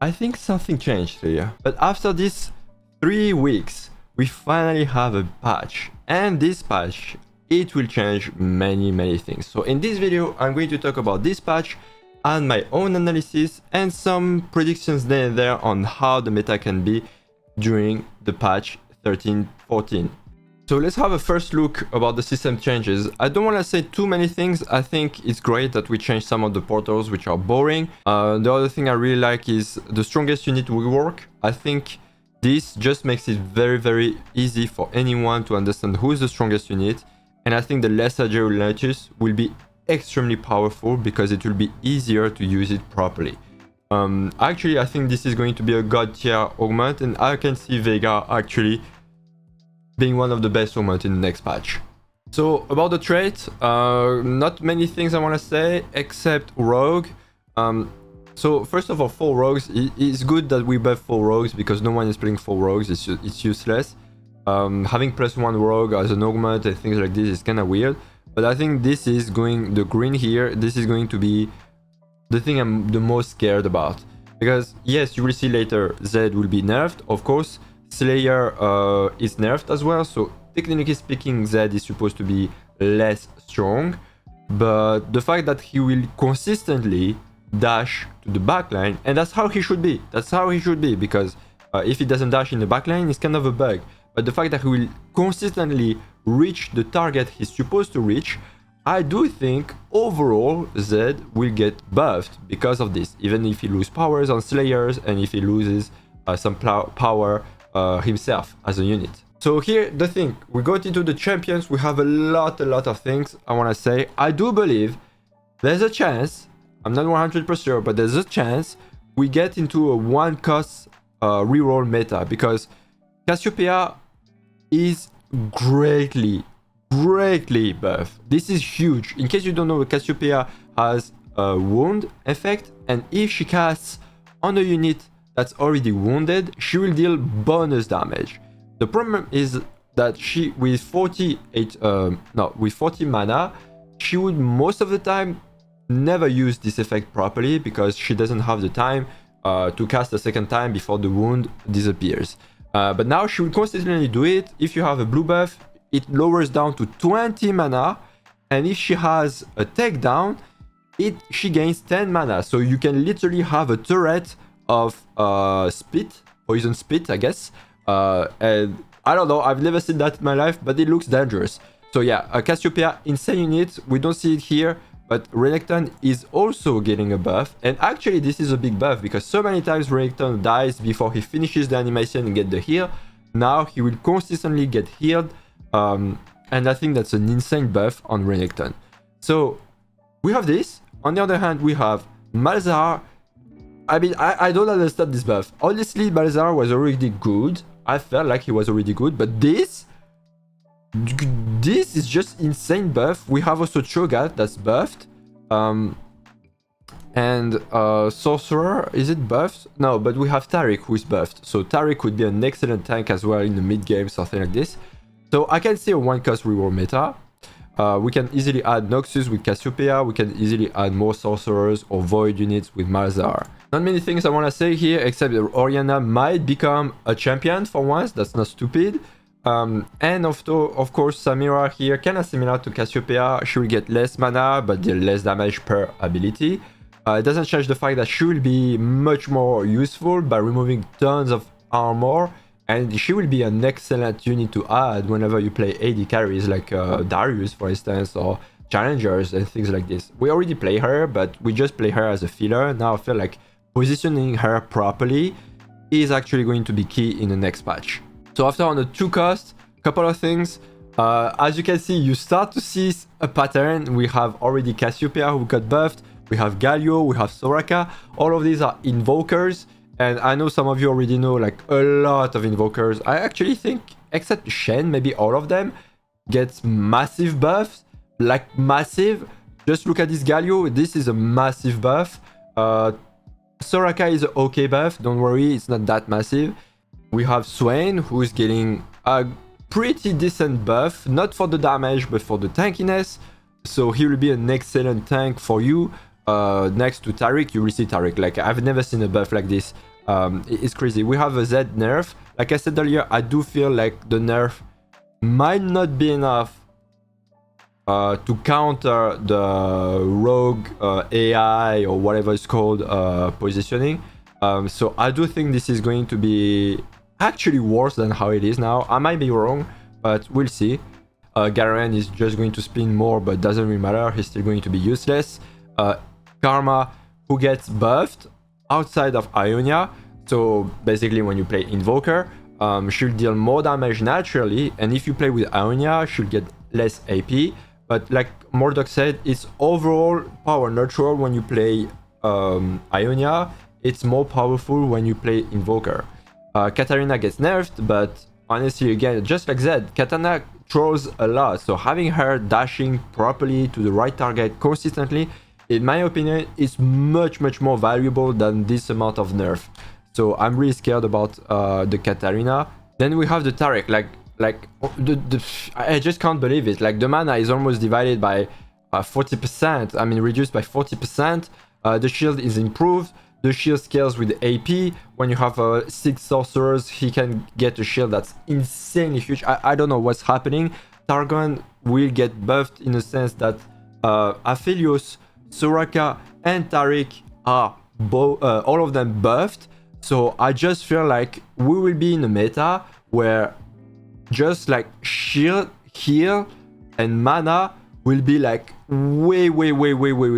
I think something changed here. But after these 3 weeks, we finally have a patch. And this patch, it will change many things. So in this video, I'm going to talk about this patch and my own analysis and some predictions there and there on how the meta can be during the patch 13-14. So let's have a first look about the system changes. I don't want to say too many things. I think it's great that we changed some of the portals which are boring. The other thing I really like is the strongest unit rework. I think this just makes it very easy for anyone to understand who is the strongest unit. And I think the less agile Lotus will be extremely powerful because it will be easier to use it properly. Actually, I think this is going to be a god tier augment, and I can see Vega actually being one of the best augment in the next patch. So about the trait, not many things I want to say except rogue. So first of all, 4 rogues, it's good that we buff 4 rogues because no one is playing 4 rogues, it's useless. Having +1 rogue as an augment and things like this is kind of weird. But I think this is going, the green here, this is going to be the thing I'm the most scared about. Because yes, you will see later Zed will be nerfed, of course. Slayer is nerfed as well, so technically speaking Zed is supposed to be less strong. But the fact that he will consistently dash to the backline, and that's how he should be. That's how he should be, because if he doesn't dash in the backline, it's kind of a bug. But the fact that he will consistently reach the target he's supposed to reach, I do think overall Zed will get buffed because of this, even if he loses powers on Slayers and if he loses some power himself as a unit. So here the thing, we got into the champions, we have a lot of things I want to say. I do believe there's a chance, I'm not 100% sure, but there's a chance we get into a 1 cost reroll meta, because Cassiopeia is greatly buffed. This is huge. In case you don't know, Cassiopeia has a wound effect, and if she casts on a unit that's already wounded, she will deal bonus damage. The problem is that she, with 40 mana, she would most of the time never use this effect properly because she doesn't have the time to cast a second time before the wound disappears. But now she will constantly do it. If you have a blue buff, it lowers down to 20 mana, and if she has a takedown, she gains 10 mana. So you can literally have a turret of poison spit, I guess. And I don't know, I've never seen that in my life, but it looks dangerous. So yeah, Cassiopeia, insane unit. We don't see it here, but Renekton is also getting a buff. And actually this is a big buff because so many times Renekton dies before he finishes the animation and get the heal. Now he will consistently get healed. And I think that's an insane buff on Renekton. So we have this. On the other hand, we have Malzahar. I mean, I don't understand this buff. Honestly, Malzahar was already good. I felt like he was already good, but this is just insane buff. We have also Cho'Gath that's buffed. And Sorcerer, is it buffed? No, but we have Taric who is buffed. So Taric would be an excellent tank as well in the mid game, something like this. So I can see a 1 cost reroll meta. We can easily add Noxus with Cassiopeia. We can easily add more Sorcerers or Void units with Malzahar. Not many things I want to say here, except that Orianna might become a champion for once. That's not stupid. And of course, Samira here, kind of similar to Cassiopeia. She will get less mana, but deal less damage per ability. It doesn't change the fact that she will be much more useful by removing tons of armor. And she will be an excellent unit to add whenever you play AD carries like Darius, for instance, or challengers and things like this. We already play her, but we just play her as a filler. Now I feel like positioning her properly is actually going to be key in the next patch. So after on the 2 cost, couple of things. As you can see, you start to see a pattern. We have already Cassiopeia who got buffed. We have Galio, we have Soraka. All of these are invokers. And I know some of you already know like a lot of invokers. I actually think, except Shen, maybe all of them gets massive buffs. Like massive. Just look at this Galio. This is a massive buff. Soraka is an okay buff. Don't worry, it's not that massive. We have Swain, who is getting a pretty decent buff. Not for the damage, but for the tankiness. So he will be an excellent tank for you. Next to Taric, you will see Taric. Like, I've never seen a buff like this It's crazy. We have a Z nerf. Like I said earlier, I do feel like the nerf might not be enough to counter the rogue AI or whatever it's called positioning. So I do think this is going to be actually worse than how it is now. I might be wrong, but we'll see. Garen is just going to spin more, but doesn't really matter. He's still going to be useless. Karma, who gets buffed outside of Ionia. So basically when you play Invoker, she'll deal more damage naturally. And if you play with Ionia, she'll get less AP. But like Mordok said, it's overall power neutral when you play Ionia. It's more powerful when you play Invoker. Katarina gets nerfed, but honestly, again, just like Zed, Katana throws a lot. So having her dashing properly to the right target consistently, in my opinion, is much more valuable than this amount of nerf. So I'm really scared about the Katarina. Then we have the Tarek, I just can't believe it. Like the mana is almost divided by 40%. I mean, reduced by 40%. The shield is improved. The shield scales with AP. When you have 6 sorcerers, he can get a shield that's insanely huge. I don't know what's happening. Targon will get buffed in the sense that Aphelios, Soraka, and Tariq are all of them buffed. So I just feel like we will be in a meta where just like shield, heal, and mana will be like way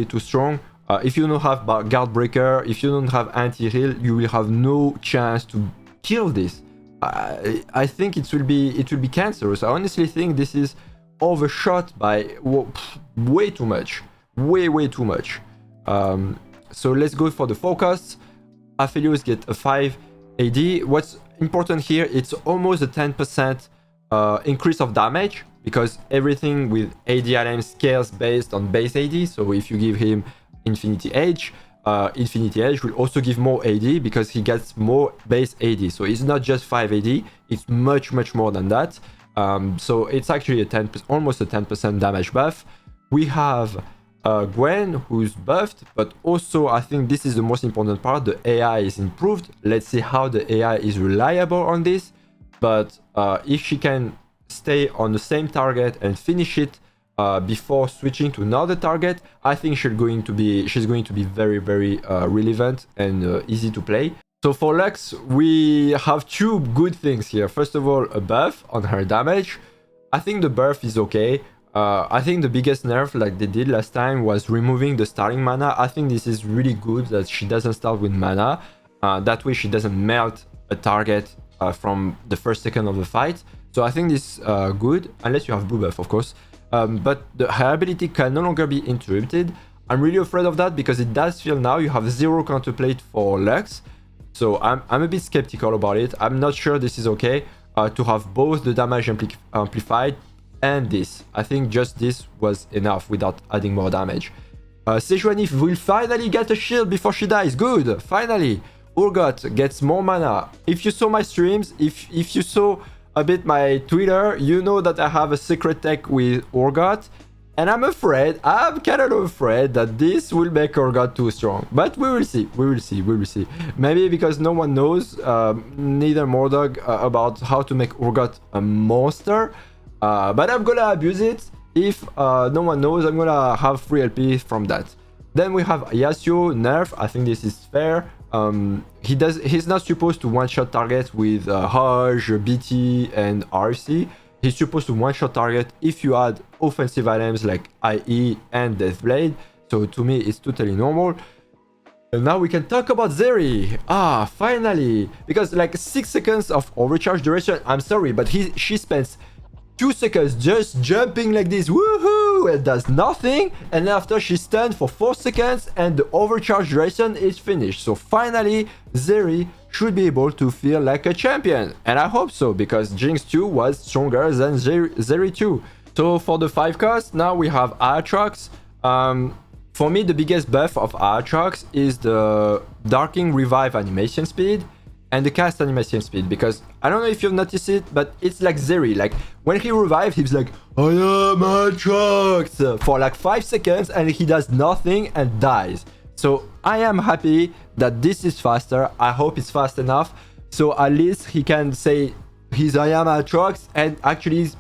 too strong. If you don't have Guard Breaker, if you don't have anti-heal, you will have no chance to kill this. I think it will be cancerous. I honestly think this is overshot by way too much. Way too much. So let's go for the forecast. Aphelios get a 5 AD. What's important here, it's almost a 10% increase of damage, because everything with AD scales based on base AD. So if you give him Infinity Edge will also give more AD because he gets more base AD. So it's not just 5 AD, it's much more than that. So it's actually almost a 10% damage buff. We have Gwen, who's buffed, but also I think this is the most important part, the AI is improved. Let's see how the AI is reliable on this. But if she can stay on the same target and finish it before switching to another target, I think she's going to be very relevant and easy to play. So for Lux, we have two good things here. First of all, a buff on her damage. I think the buff is okay. I think the biggest nerf, like they did last time, was removing the starting mana. I think this is really good that she doesn't start with mana. That way she doesn't melt a target from the first second of the fight. So I think this is good, unless you have blue buff, of course. But her ability can no longer be interrupted. I'm really afraid of that because it does feel now you have 0 counterplate for Lux. So I'm a bit skeptical about it. I'm not sure this is okay to have both the damage amplified and this. I think just this was enough without adding more damage. Sejuani will finally get a shield before she dies. Good, finally. Urgot gets more mana. If you saw my streams, if you saw a bit my Twitter, you know that I have a secret tech with Urgot. And I'm kind of afraid that this will make Urgot too strong. But we will see. Maybe because no one knows, neither Mordog, about how to make Urgot a monster. But I'm gonna abuse it. If no one knows, I'm gonna have free LP from that. Then we have Yasuo nerf. I think this is fair. He's not supposed to one-shot target with Hoj, BT, and RC. He's supposed to one-shot target if you add offensive items like IE and Deathblade. So to me, it's totally normal. And now we can talk about Zeri. Finally! Because like 6 seconds of overcharge duration, I'm sorry, but she spends 2 seconds just jumping like this, woohoo, and does nothing. And after she's stunned for 4 seconds and the overcharge duration is finished. So finally, Zeri should be able to feel like a champion. And I hope so, because Jinx 2 was stronger than Zeri 2. So for the 5 cost, now we have Aatrox. For me, the biggest buff of Aatrox is the Darking Revive animation speed and the cast animation speed, because I don't know if you've noticed it, but it's like Zeri. Like when he revives, he's like, I am Aatrox for like 5 seconds and he does nothing and dies. So I am happy that this is faster. I hope it's fast enough. So at least he can say his Ayama trucks and actually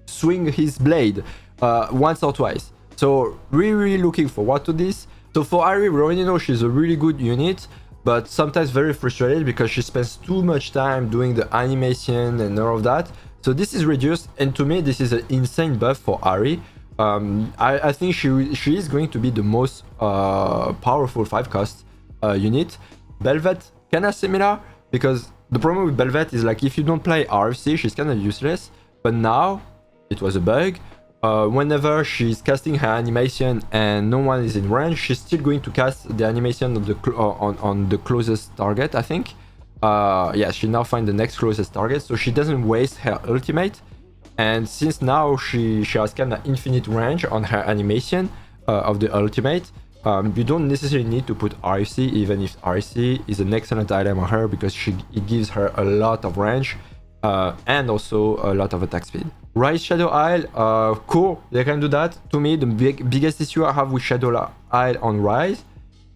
swing his blade once or twice. So really looking forward to this. So for Ari Ronino, she's a really good unit, but sometimes very frustrated because she spends too much time doing the animation and all of that. So this is reduced, and to me this is an insane buff for Ari. I think she is going to be the most powerful 5-cost unit. Belvet kinda similar, because the problem with Belvet is like if you don't play RFC, she's kinda useless. But now it was a bug. Whenever she's casting her animation and no one is in range, she's still going to cast the animation of the on the closest target, I think. Yeah, she now finds the next closest target, so she doesn't waste her ultimate. And since now she has kind of infinite range on her animation of the ultimate, you don't necessarily need to put RFC, even if RFC is an excellent item on her because it gives her a lot of range and also a lot of attack speed. Rise Shadow Isle, cool, they can do that. To me, the biggest issue I have with Shadow Isle on Rise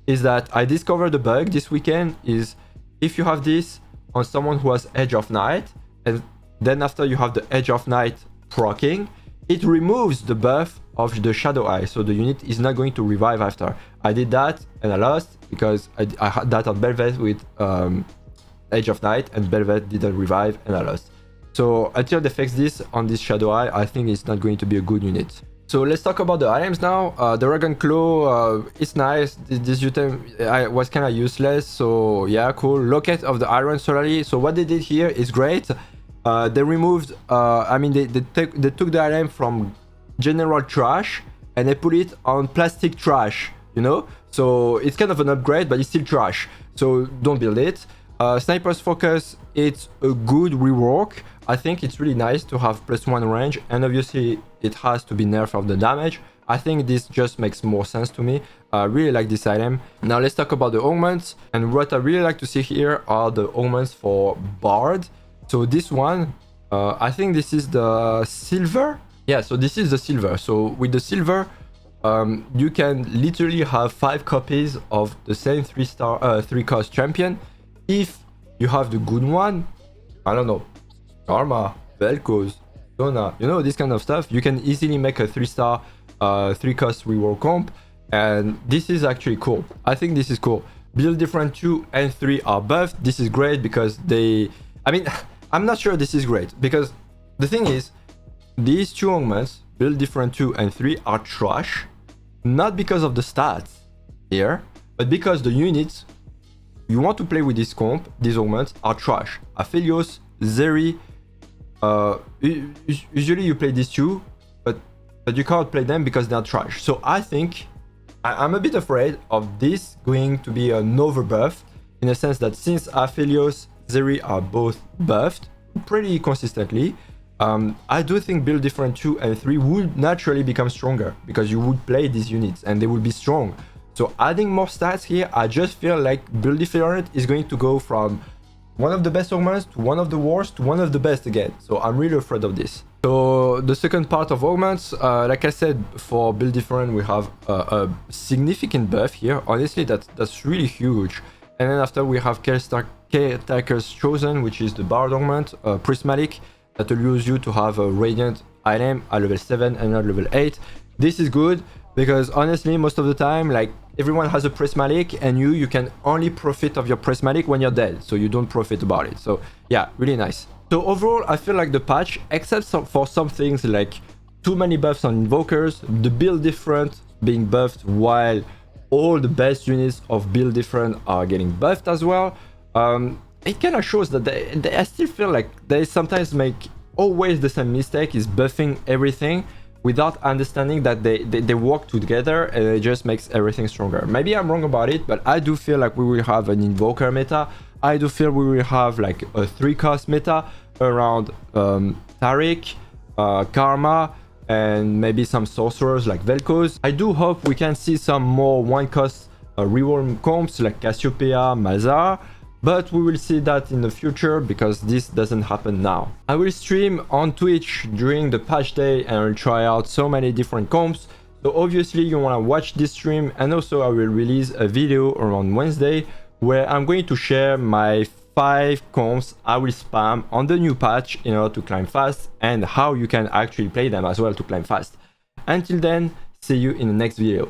is that I discovered the bug this weekend is if you have this on someone who has Edge of Night, and then after you have the Edge of Night proccing, it removes the buff of the Shadow Eye, so the unit is not going to revive after. I did that and I lost because I had that on Belvet with Edge of Night, and Belvet didn't revive and I lost. So until they fix this on this Shadow Eye, I think it's not going to be a good unit. So let's talk about the items now. The Dragon Claw, it's nice. This item was kind of useless, so yeah, cool. Locket of the Iron Solari. So what they did here is great. They removed, I mean, they took the item from general trash and they put it on plastic trash, you know? So it's kind of an upgrade, but it's still trash. So don't build it. Sniper's Focus, it's a good rework. I think it's really nice to have +1 range, and obviously it has to be nerfed of the damage. I think this just makes more sense to me. I really like this item. Now let's talk about the augments, and what I really like to see here are the augments for Bard. So this one, I think this is the silver. Yeah, so this is the silver. So with the silver, you can literally have 5 copies of the same 3-cost champion. If you have the good one, I don't know, Karma, Vel'Koz, Donna, you know, this kind of stuff, you can easily make a 3-star 3-cost rework comp, and this is actually cool. I think this is cool. Build different 2 and 3 are buffed. This is great because they, I mean, I'm not sure this is great because the thing is, these 2 augments, build different 2 and 3, are trash, not because of the stats here, but because the units you want to play with this comp, these augments, are trash. Aphelios, Zeri, usually you play these 2, but you can't play them because they're trash. So I think I'm a bit afraid of this going to be an overbuff, in a sense that since Aphelios, Zeri are both buffed pretty consistently, I do think build different 2 and 3 would naturally become stronger because you would play these units and they will be strong. So adding more stats here, I just feel like build different is going to go from one of the best augments to one of the worst to one of the best again. So I'm really afraid of this. So the second part of augments, like I said, for build different, we have a significant buff here. Honestly, that's really huge. And then after we have Caretaker's Chosen, which is the Bard augment, Prismatic, that allows you to have a Radiant item at level 7 and at level 8. This is good because honestly, most of the time, like everyone has a Prismatic and you can only profit of your Prismatic when you're dead. So you don't profit about it. So yeah, really nice. So overall, I feel like the patch, except for some things like too many buffs on Invokers, the build different being buffed while all the best units of build different are getting buffed as well. It kind of shows that I still feel like they sometimes make always the same mistake, is buffing everything without understanding that they work together and it just makes everything stronger. Maybe I'm wrong about it, but I do feel like we will have an Invoker meta. I do feel we will have like a 3-cost meta around Tariq, Karma, and maybe some sorcerers like Vel'Koz. I do hope we can see some more 1-cost reworm comps like Cassiopeia, Malzahar, but we will see that in the future because this doesn't happen now. I will stream on Twitch during the patch day and I'll try out so many different comps. So obviously you want to watch this stream, and also I will release a video around Wednesday where I'm going to share my 5 comps I will spam on the new patch in order to climb fast, and how you can actually play them as well to climb fast. Until then, see you in the next video.